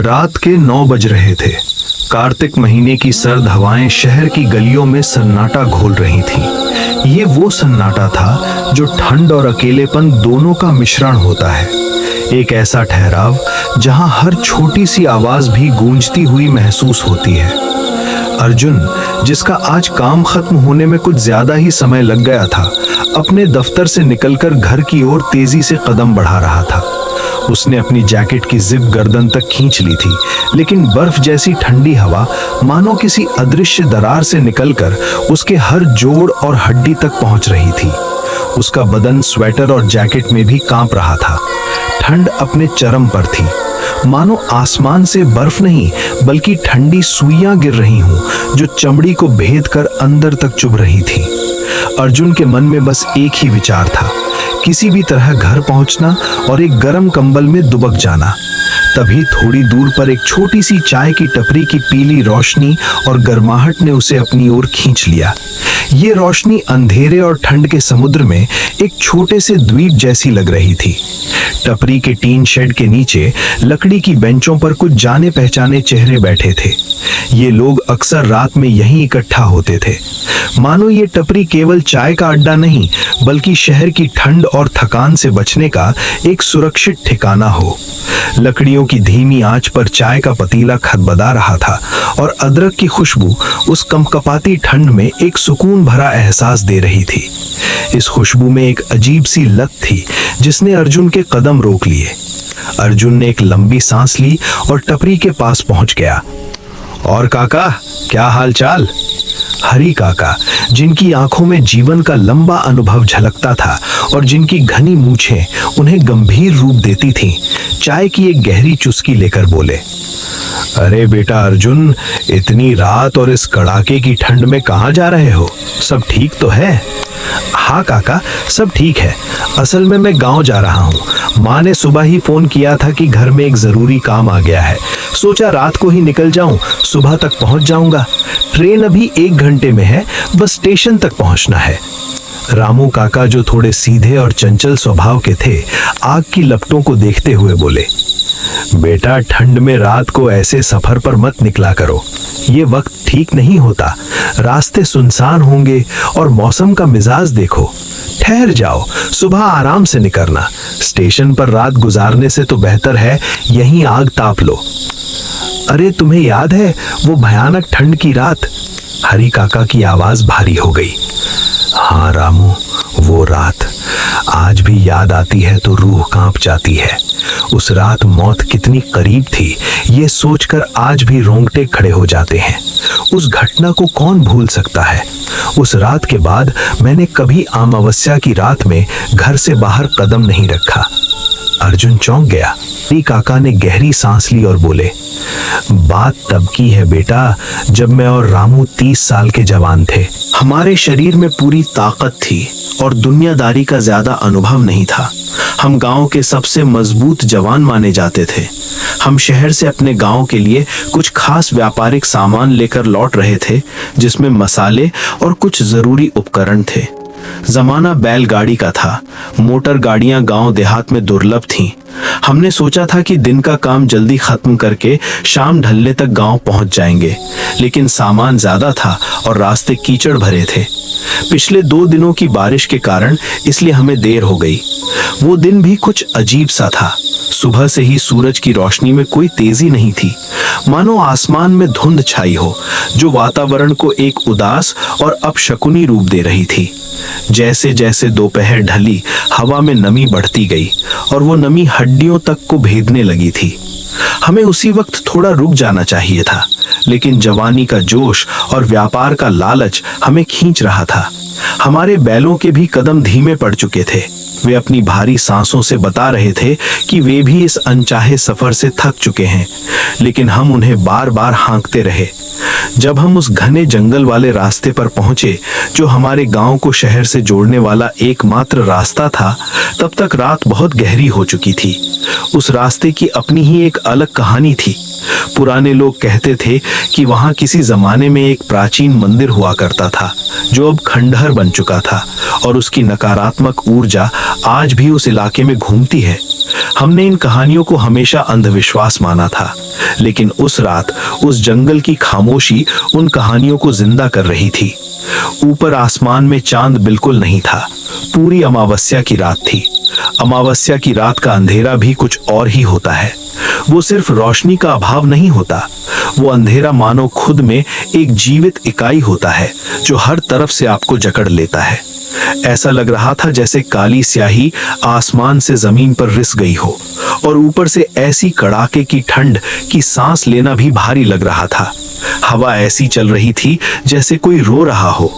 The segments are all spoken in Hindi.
रात के 9 बज रहे थे। कार्तिक महीने की सर्द हवाएं शहर की गलियों में सन्नाटा घोल रही थीं। ये वो सन्नाटा था जो ठंड और अकेलेपन दोनों का मिश्रण होता है। एक ऐसा ठहराव जहां हर छोटी सी आवाज भी गूंजती हुई महसूस होती है। अर्जुन, जिसका आज काम खत्म होने में कुछ ज्यादा ही समय लग गया था, अपने दफ्तर से निकलकर घर की ओर तेजी से कदम बढ़ा रहा था। उसने अपनी जैकेट की जिप गर्दन तक खींच ली थी, लेकिन बर्फ जैसी ठंडी हवा मानो किसी अदृश्य दरार से निकलकर उसके हर जोड़ और हड्डी तक पहुंच रही थी। उसका बदन स्वेटर और जैकेट में भी कांप रहा था। ठंड अपने चरम पर थी, मानो आसमान से बर्फ नहीं बल्कि ठंडी सुइयां गिर रही हूं जो चमड़ी को भेद कर अंदर तक चुभ रही थी। अर्जुन के मन में बस एक ही विचार था, किसी भी तरह घर पहुंचना और एक गर्म कंबल में दुबक जाना। तभी थोड़ी दूर पर एक छोटी सी चाय की टपरी की पीली रोशनी और गर्माहट ने उसे अपनी ओर खींच लिया। ये रोशनी अंधेरे और ठंड के समुद्र में एक छोटे से द्वीप जैसी लग रही थी। टपरी के टीन शेड के नीचे लकड़ी की बेंचों पर कुछ जाने पहचाने चेहरे बैठे थे। ये लोग अक्सर रात में यहीं इकट्ठा होते थे, मानो ये टपरी केवल चाय का अड्डा नहीं बल्कि शहर की ठंड और थकान से बचने का एक सुरक्षित ठिकाना हो। लकड़ियों की धीमी आंच पर चाय का पतीला खदबदा रहा था और अदरक की खुशबू उस कंपकपाती ठंड में एक सुकून भरा एहसास दे रही थी। इस खुशबू में एक अजीब सी लत थी जिसने अर्जुन के कदम रोक लिए। अर्जुन ने एक लंबी सांस ली और टपरी के पास पहुंच गया। और काका, क्या हाल चाल? हरी काका, जिनकी आंखों में जीवन का लंबा अनुभव झलकता था और जिनकी घनी मूछें उन्हें गंभीर रूप देती थीं, चाय की एक गहरी चुस्की लेकर बोले, अरे बेटा अर्जुन, इतनी रात और इस कड़ाके की ठंड में कहाँ जा रहे हो? सब ठीक तो है? हाँ काका, सब ठीक है। असल में मैं गांव जा रहा हूँ। माँ ने सुबह ही फोन किया था कि घर में एक जरूरी काम आ गया है। सोचा रात को ही निकल जाऊं, सुबह तक पहुंच जाऊंगा। ट्रेन अभी 1 घंटे में है, बस स्टेशन तक पहुंचना है। रामू काका, जो थोड़े सीधे और चंचल स्वभाव के थे, आग की लपटों को देखते हुए बोले, बेटा ठंड में रात को ऐसे सफर पर मत निकला करो। ये वक्त ठीक नहीं होता, रास्ते सुनसान होंगे और मौसम का मिजाज देखो। ठहर जाओ, सुबह आराम से निकलना। स्टेशन पर रात गुजारने से तो बेहतर है यहीं आग ताप लो। अरे तुम्हें याद है वो भयानक ठंड की रात? हरी काका की आवाज भारी हो गई। हाँ रामू, वो रात आज भी याद आती है तो रूह कांप जाती है। उस रात मौत कितनी करीब थी, ये सोचकर आज भी रोंगटे खड़े हो जाते हैं। उस घटना को कौन भूल सकता है? उस रात के बाद मैंने कभी अमावस्या की रात में घर से बाहर कदम नहीं रखा। अर्जुन चौंक गया। काका ने गहरी सांस ली और बोले, बात तब की है बेटा जब मैं और रामू 30 साल के जवान थे। हमारे शरीर में पूरी ताकत थी और दुनियादारी का ज्यादा अनुभव नहीं था। हम गांव के सबसे मजबूत जवान माने जाते थे। हम शहर से अपने गांव के लिए कुछ खास व्यापारिक सामान लेकर लौट रहे थे, जिसमें मसाले और कुछ जरूरी उपकरण थे। जमाना बैलगाड़ी का था। मोटर गाड़ियां गांव देहात में दुर्लभ थीं। हमने सोचा था कि दिन का काम जल्दी खत्म करके शाम ढलने तक गांव पहुंच जाएंगे, लेकिन सामान ज्यादा था और रास्ते कीचड़ भरे थे। पिछले 2 दिनों की बारिश के कारण इसलिए हमें देर हो गई। वो दिन भी कुछ अजीब सा था। सुबह से ही सूरज की रोशनी में कोई तेजी नहीं थी, मानो आसमान में धुंध छाई हो जो वातावरण को एक उदास और अपशकुनी रूप दे रही थी। जैसे जैसे दोपहर ढली, हवा में नमी बढ़ती गई और वो नमी हड्डियों तक को भेदने लगी थी। हमें उसी वक्त थोड़ा रुक जाना चाहिए था, लेकिन जवानी का जोश और व्यापार का लालच हमें खींच रहा था। हमारे बैलों के भी कदम धीमे पड़ चुके थे। वे अपनी भारी सांसों से बता रहे थे कि वे भी इस अनचाहे सफर से थक चुके हैं, लेकिन हम उन्हें बार बार हाँकते रहे। जब हम उस घने जंगल वाले रास्ते पर पहुंचे जो हमारे गांव को शहर से जोड़ने वाला एकमात्र रास्ता था, तब तक रात बहुत गहरी हो चुकी थी। उस रास्ते की अपनी ही एक अलग कहानी थी। पुराने लोग कहते थे कि वहां किसी जमाने में एक प्राचीन मंदिर हुआ करता था जो अब खंडहर बन चुका था और उसकी नकारात्मक ऊर्जा आज भी उस इलाके में घूमती है। हमने इन कहानियों को हमेशा अंधविश्वास माना था, लेकिन उस रात उस जंगल की खामोशी उन कहानियों को जिंदा कर रही थी। ऊपर आसमान में चांद बिल्कुल नहीं था, पूरी अमावस्या की रात थी। अमावस्या की रात का अंधेरा भी कुछ और ही होता है। वो सिर्फ रोशनी का अभाव नहीं होता, वो अंधेरा मानो खुद में एक जीवित इकाई होता है जो हर तरफ से आपको जकड़ लेता है। ऐसा लग रहा था जैसे काली स्याही आसमान से जमीन पर रिस गई हो और ऊपर से ऐसी कड़ाके की ठंड कि सांस लेना भी भारी लग रहा था। हवा ऐसी चल रही थी जैसे कोई रो रहा हो।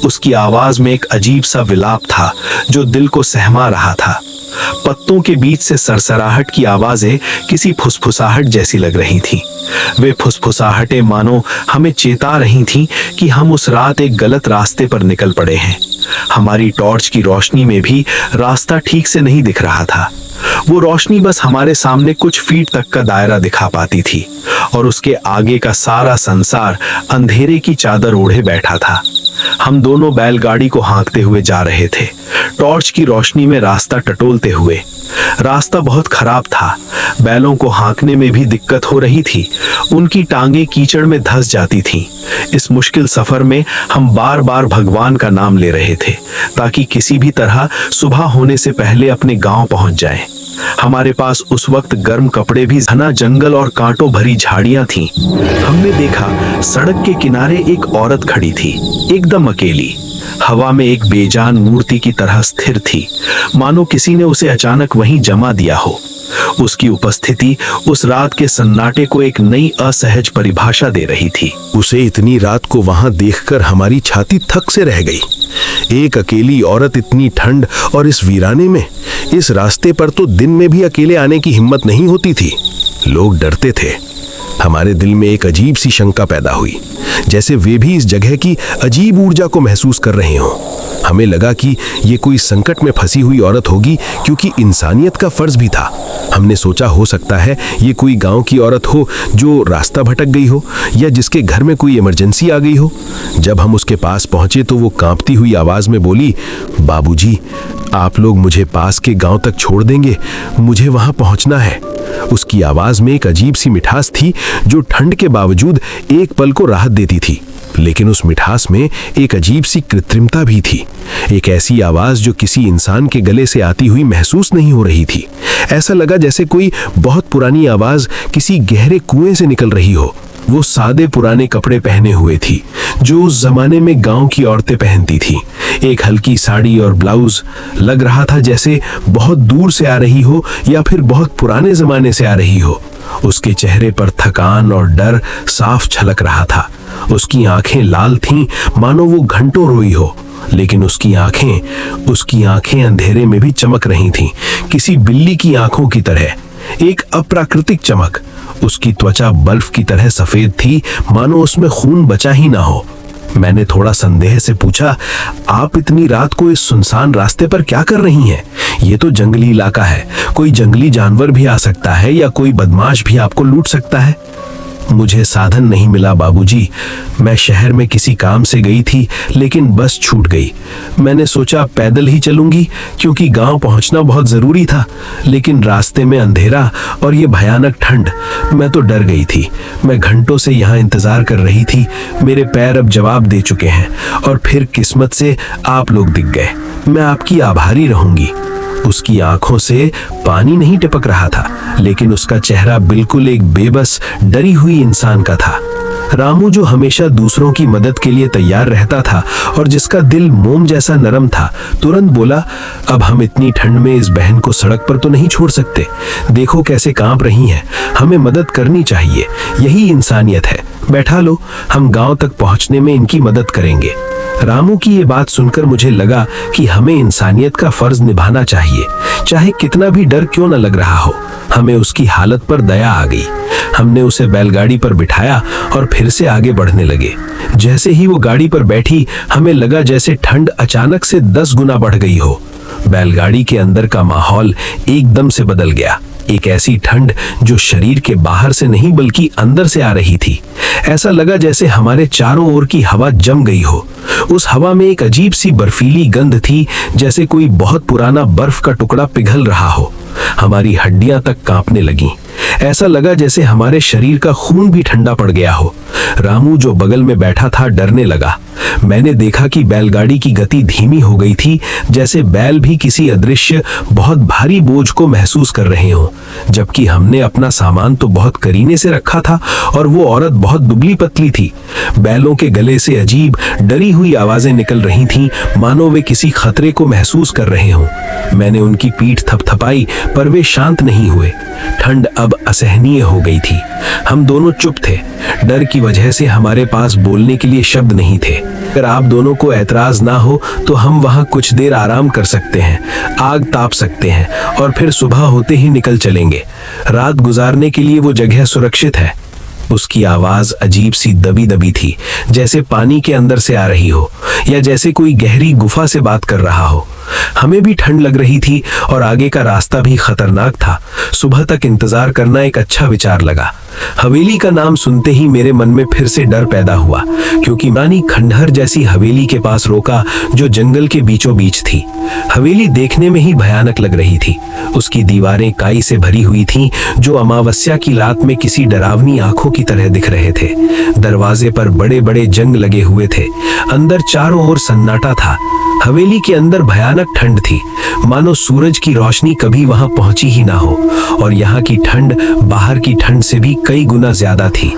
उसकी आवाज में एक अजीब सा विलाप था जो दिल को सहमा रहा था। पत्तों के बीच से सरसराहट की आवाजें किसी फुसफुसाहट जैसी लग रही थीं। वे फुसफुसाहटें मानो हमें चेता रही थीं कि हम उस रात एक गलत रास्ते पर निकल पड़े हैं। हमारी टॉर्च की रोशनी में भी रास्ता ठीक से नहीं दिख रहा था। वो रोशनी बस हमारे सामने कुछ फीट तक का दायरा दिखा पाती थी और उसके आगे का सारा संसार अंधेरे की चादर ओढ़े बैठा था। हम दोनों बैलगाड़ी को हाँकते हुए जा रहे थे, टॉर्च की रोशनी में रास्ता टटोलते हुए। रास्ता बहुत खराब था, बैलों को हाँकने में भी दिक्कत हो रही थी, उनकी टांगें कीचड़ में धंस जाती थीं। इस मुश्किल सफर में हम बार बार भगवान का नाम ले रहे थे ताकि किसी भी तरह सुबह होने से पहले अपने गांव पहुंच जाएं। हमारे पास उस वक्त गर्म कपड़े भी, घना जंगल और कांटों भरी झाड़ियां थीं। हमने देखा सड़क के किनारे एक औरत खड़ी थी, एकदम अकेली, हवा में एक बेजान मूर्ति की तरह स्थिर थी, मानो किसी ने उसे अचानक वहीं जमा दिया हो। उसकी उपस्थिति उस रात के सन्नाटे को एक नई असहज परिभाषा दे रही थी। उसे इतनी रात को वहां देखकर हमारी छाती थक से रह गई। एक अकेली औरत इतनी ठंड और इस वीराने में, इस रास्ते पर तो दिन में भी अकेले आने की हिम्मत नहीं होती थी। लोग डरते थे। हमारे दिल में एक अजीब सी शंका पैदा हुई, जैसे वे भी इस जगह की अजीब ऊर्जा को महसूस कर रहे हों। हमें लगा कि ये कोई संकट में फंसी हुई औरत होगी, क्योंकि इंसानियत का फर्ज भी था। हमने सोचा हो सकता है ये कोई गांव की औरत हो जो रास्ता भटक गई हो या जिसके घर में कोई इमरजेंसी आ गई हो। जब हम उसके पास पहुंचे तो वो कांपती हुई आवाज में बोली, बाबूजी, आप लोग मुझे पास के गांव तक छोड़ देंगे, मुझे वहां पहुंचना है। उसकी आवाज में एक अजीब सी मिठास थी जो ठंड के बावजूद एक पल को राहत देती थी, लेकिन उस मिठास में एक अजीब सी कृत्रिमता भी थी। एक ऐसी आवाज जो किसी इंसान के गले से आती हुई महसूस नहीं हो रही थी। ऐसा लगा जैसे कोई बहुत पुरानी आवाज किसी गहरे कुएं से निकल रही हो। वो सादे पुराने कपड़े पहने हुए थी जो उस जमाने में गांव की औरतें पहनती थी। एक हल्की साड़ी और ब्लाउज, लग रहा था जैसे बहुत दूर से आ रही हो या फिर बहुत पुराने जमाने से आ रही हो। उसके चेहरे पर थकान और डर साफ झलक रहा था। उसकी आंखें लाल थीं, मानो वो घंटों रोई हो, लेकिन उसकी आंखें अंधेरे में भी चमक रही थीं, किसी बिल्ली की आंखों की तरह, एक अप्राकृतिक चमक। उसकी त्वचा बर्फ की तरह सफेद थी, मानो उसमें खून बचा ही ना हो। मैंने थोड़ा संदेह से पूछा, आप इतनी रात को इस सुनसान रास्ते पर क्या कर रही हैं? ये तो जंगली इलाका है, कोई जंगली जानवर भी आ सकता है या कोई बदमाश भी आपको लूट सकता है। मुझे साधन नहीं मिला बाबूजी, मैं शहर में किसी काम से गई थी, लेकिन बस छूट गई। मैंने सोचा पैदल ही चलूंगी क्योंकि गांव पहुंचना बहुत जरूरी था, लेकिन रास्ते में अंधेरा और ये भयानक ठंड, मैं तो डर गई थी। मैं घंटों से यहाँ इंतजार कर रही थी, मेरे पैर अब जवाब दे चुके हैं और फिर किस्मत से आप लोग दिख गए। मैं आपकी आभारी रहूंगी। उसकी आंखों से पानी नहीं टपक रहा था, लेकिन उसका चेहरा बिल्कुल एक बेबस, डरी हुई इंसान का था। रामू, जो हमेशा दूसरों की मदद के लिए तैयार रहता था और जिसका दिल मोम जैसा नरम था, तुरंत बोला, अब हम इतनी ठंड में इस बहन को सड़क पर तो नहीं छोड़ सकते। देखो कैसे कांप रही हैं, हमें मदद करनी चाहिए, यही इंसानियत है। बैठा लो, हम गांव तक पहुंचने में इनकी मदद करेंगे। रामू की ये बात सुनकर मुझे लगा कि हमें इंसानियत का फर्ज निभाना चाहिए, चाहे कितना भी डर क्यों न लग रहा हो। हमें उसकी हालत पर दया आ गई। हमने उसे बैलगाड़ी पर बिठाया और फिर से आगे बढ़ने लगे। जैसे ही वो गाड़ी पर बैठी, हमें लगा जैसे ठंड अचानक से 10 गुना बढ़ गई हो। बैलगाड़ी के अंदर का माहौल एकदम से बदल गया। एक ऐसी ठंड जो शरीर के बाहर से नहीं बल्कि अंदर से आ रही थी। ऐसा लगा जैसे हमारे चारों ओर की हवा जम गई हो। उस हवा में एक अजीब सी बर्फीली गंध थी, जैसे कोई बहुत पुराना बर्फ का टुकड़ा पिघल रहा हो। हमारी हड्डियां तक कांपने लगीं। ऐसा लगा जैसे हमारे शरीर का खून भी ठंडा पड़ गया हो। रामू जो बगल में बैठा था डरने लगा। मैंने देखा कि बैलगाड़ी की गति धीमी हो गई थी, जैसे बैल भी किसी अदृश्य बहुत भारी बोझ को महसूस कर रहे हों। जबकि हमने अपना सामान तो बहुत करीने से रखा था और वो औरत बहुत दुबली पतली थी। बैलों के गले से अजीब डरी हुई आवाजें निकल रही थीं, मानो वे किसी खतरे को महसूस कर रहे हों। मैंने उनकी पीठ थपथपाई, पर वे शांत नहीं हुए। ठंड अब असहनीय हो गई थी। हम दोनों चुप थे। डर की वजह से हमारे पास बोलने के लिए शब्द नहीं थे। अगर आप दोनों को ऐतराज ना हो तो हम वहां कुछ देर आराम कर सकते हैं, आग ताप सकते हैं और फिर सुबह होते ही निकल चलेंगे। रात गुजारने के लिए वो जगह सुरक्षित है। उसकी आवाज अजीब सी दबी दबी थी, जैसे पानी के अंदर से आ रही हो या जैसे कोई गहरी गुफा से बात कर रहा हो। हमें भी ठंड लग रही थी और आगे का रास्ता भी खतरनाक था। सुबह तक इंतजार करना एक अच्छा विचार लगा। हवेली का नाम सुनते ही मेरे मन में फिर से डर पैदा हुआ, क्योंकि रानी खंडहर जैसी हवेली के पास रोका जो जंगल के बीचों बीच थी। हवेली देखने में ही भयानक लग रही थी। उसकी दीवारें काई से भरी हुई थीं, जो अमावस्या की रात में किसी डरावनी आंखों की तरह दिख रहे थे। दरवाजे पर बड़े बड़े जंग लगे हुए थे। अंदर चारों ओर सन्नाटा था। हवेली के अंदर भयानक ठंड थी, मानो सूरज की रोशनी कभी वहां पहुंची ही ना हो। और यहाँ की ठंड बाहर की ठंड से भी कई गुना ज्यादा थी।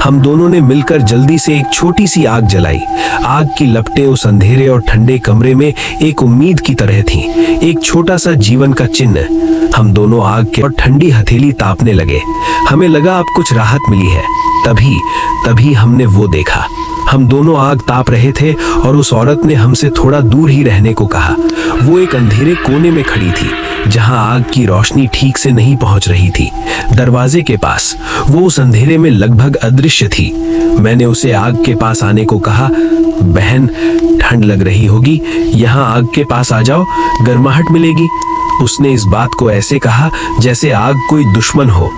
हम दोनों ने मिलकर जल्दी से एक छोटी सी आग जलाई। आग की लपटें उस अंधेरे और ठंडे कमरे में एक उम्मीद की तरह थीं, एक छोटा सा जीवन का चिन्ह। हम दोनों आग के और ठंडी हथेली तापने लगे। हमें लगा अब कुछ राहत मिली है। तभी हमने वो देखा। हम दोनों आग ताप रहे थे और उस औरत ने हमसे थोड़ा दूर ही रहने को कहा। वो एक अंधेरे कोने में खड़ी थी, जहां आग की रोशनी ठीक से नहीं पहुंच रही थी। दरवाजे के पास वो उस अंधेरे में लगभग अदृश्य थी। मैंने उसे आग के पास आने को कहा। बहन, ठंड लग रही होगी, यहाँ आग के पास आ जाओ, गर्माहट मिलेगी। उसने इस बात को ऐसे कहा जैसे आग कोई दुश्मन हो।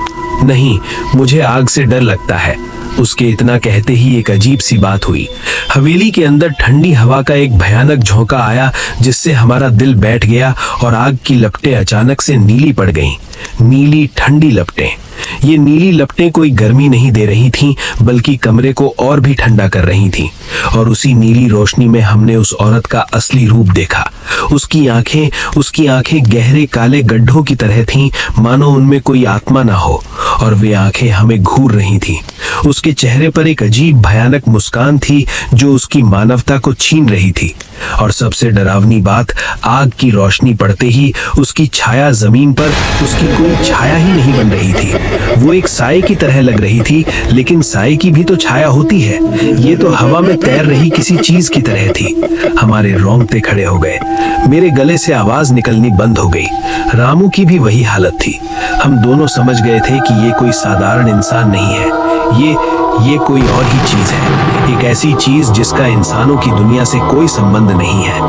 नहीं, मुझे आग से डर लगता है। उसके इतना कहते ही एक अजीब सी बात हुई। हवेली के अंदर ठंडी हवा का एक भयानक झोंका आया, जिससे हमारा दिल बैठ गया और आग की लपटें अचानक से नीली पड़ गईं। नीली ठंडी लपटें। ये नीली लपटें कोई गर्मी नहीं दे रही थीं, बल्कि कमरे को और भी ठंडा कर रही थीं। और उसी नीली रोशनी में हमने उस औरत का असली रूप देखा। उसकी आंखें गहरे काले गड्ढों की तरह थीं, मानो उनमें कोई आत्मा ना हो। और वे आंखें हमें घूर रही थीं। उसके चेहरे पर एक अजीब भयानक मुस्कान थी, जो उसकी मानवता को छीन रही थी। और सबसे डरावनी बात, आग की रोशनी पड़ते ही उसकी छाया जमीन पर उसकी कोई छाया ही नहीं बन रही थी। वो एक साए की तरह लग रही थी, लेकिन साए की भी तो छाया होती है। ये तो हवा में तैर रही किसी चीज की तरह थी। हमारे रोंगटे खड़े हो गए। मेरे गले से आवाज निकलनी बंद हो गई। रामू की भी वही हालत थी। हम दोनों समझ गए थे कि ये कोई साधारण इंसान नहीं है। ये कोई और ही चीज है, एक ऐसी चीज जिसका इंसानों की दुनिया से कोई संबंध नहीं है।